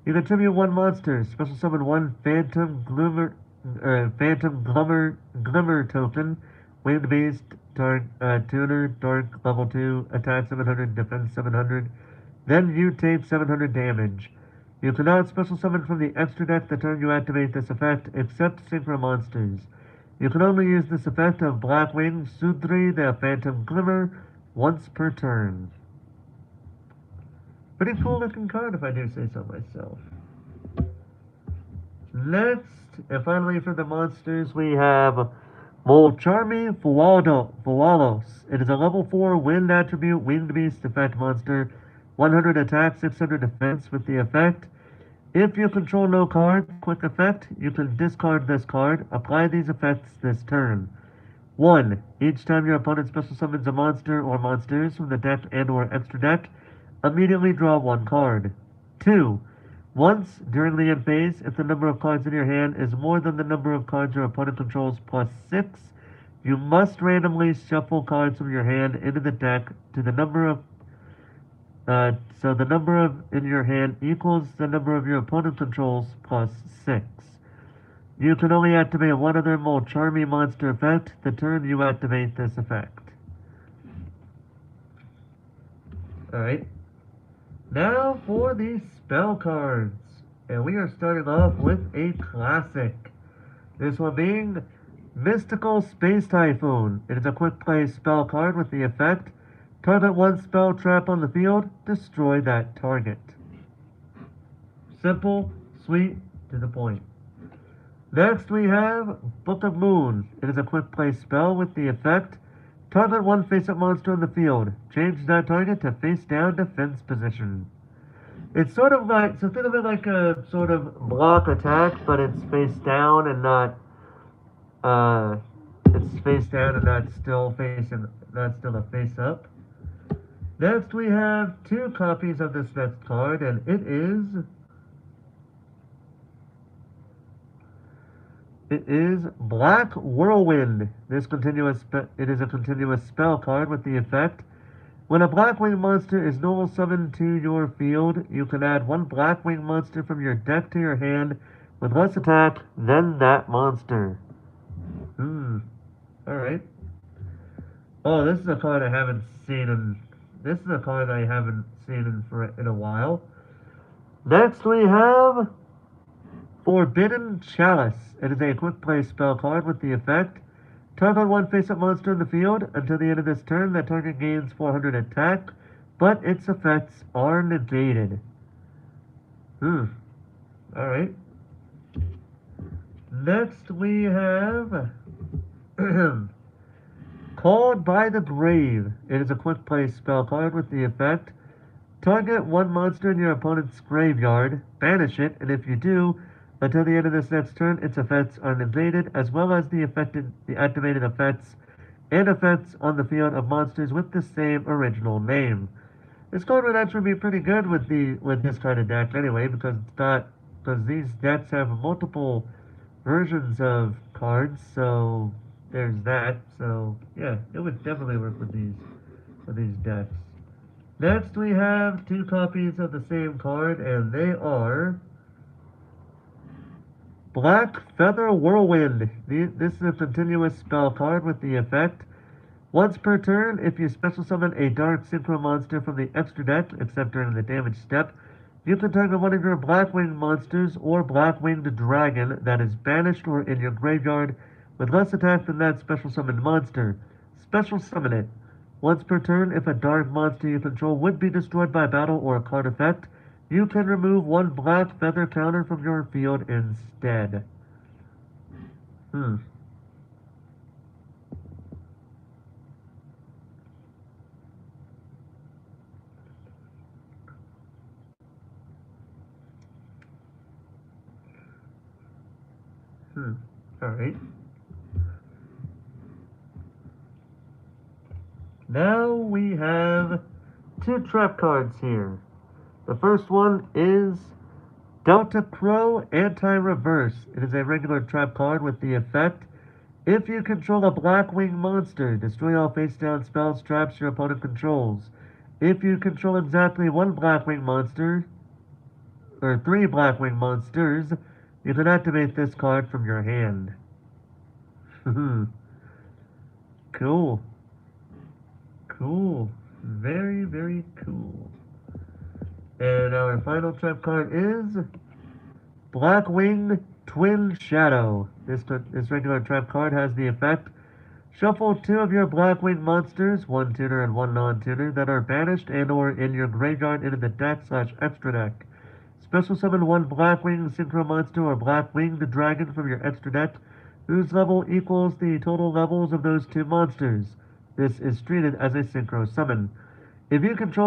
You can tribute one monster, special summon one Phantom Glimmer token, Winged Beast, Tuner, Dark, level 2, attack 700, defense 700. Then you take 700 damage. You cannot special summon from the extra deck the turn you activate this effect, except Synchro monsters. You can only use this effect of Blackwing Sudri the Phantom Glimmer once per turn. Pretty cool looking card if I do say so myself. Next, and finally for the monsters, we have Molcharmi Fualos. It is a level 4 Wind Attribute Winged Beast effect monster, 100 attack, 600 defense with the effect. If you control no cards, quick effect, you can discard this card. Apply these effects this turn. 1. Each time your opponent special summons a monster or monsters from the deck and or extra deck, immediately draw one card. 2. Once during the end phase, if the number of cards in your hand is more than the number of cards your opponent controls plus 6, you must randomly shuffle cards from your hand into the deck to the number of so the number of in your hand equals the number of your opponent controls plus 6. You can only activate one other more charming monster effect the turn you activate this effect. Alright. Now for the spell cards. And we are starting off with a classic. This one being Mystical Space Typhoon. It is a quick play spell card with the effect target one spell trap on the field, destroy that target. Simple, sweet, to the point. Next we have Book of Moon. It is a quick play spell with the effect target one face-up monster on the field. Change that target to face-down defense position. It's sort of like, so think of it like a sort of block attack, but it's face down and not, it's face down and not still a face up. Next we have 2 copies of this next card, and it is Black Whirlwind. It is a continuous spell card with the effect when a Blackwing monster is normal summoned to your field, you can add one Blackwing monster from your deck to your hand with less attack than that monster. Alright. Oh, this is a card I haven't seen in a while. Next we have Forbidden Chalice. It is a quick play spell card with the effect target one face-up monster in the field. Until the end of this turn, that target gains 400 attack, but its effects are negated. Alright. Next we have Called by the Grave. It is a quick play spell card with the effect target one monster in your opponent's graveyard, banish it, and if you do, until the end of this next turn, its effects are negated, as well as the activated effects and effects on the field of monsters with the same original name. This card would actually be pretty good with this kind of deck anyway, because these decks have multiple versions of cards, so there's that. So yeah, it would definitely work with these decks. Next we have 2 copies of the same card, and they are Black Feather Whirlwind. This is a continuous spell card with the effect once per turn, if you special summon a dark synchro monster from the extra deck, except during the damage step, you can target one of your Blackwing monsters or Blackwinged Dragon that is banished or in your graveyard with less attack than that special summoned monster. Special summon it. Once per turn, if a dark monster you control would be destroyed by battle or a card effect, you can remove one Black Feather counter from your field instead. Alright. Now we have 2 trap cards here. The first one is Delta Crow Anti-Reverse. It is a regular trap card with the effect if you control a Blackwing monster, destroy all face-down spells, traps your opponent controls. If you control exactly one Blackwing monster, or 3 Blackwing monsters, you can activate this card from your hand. Cool. Cool. Very, very cool. And our final trap card is Blackwing Twin Shadow. This regular trap card has the effect shuffle 2 of your Blackwing monsters, 1 tutor and 1 non-tutor, that are banished and or in your graveyard into the deck/extra deck. Special summon 1 Blackwing Synchro monster or Blackwinged Dragon from your extra deck, whose level equals the total levels of those 2 monsters. This is treated as a synchro summon. If you control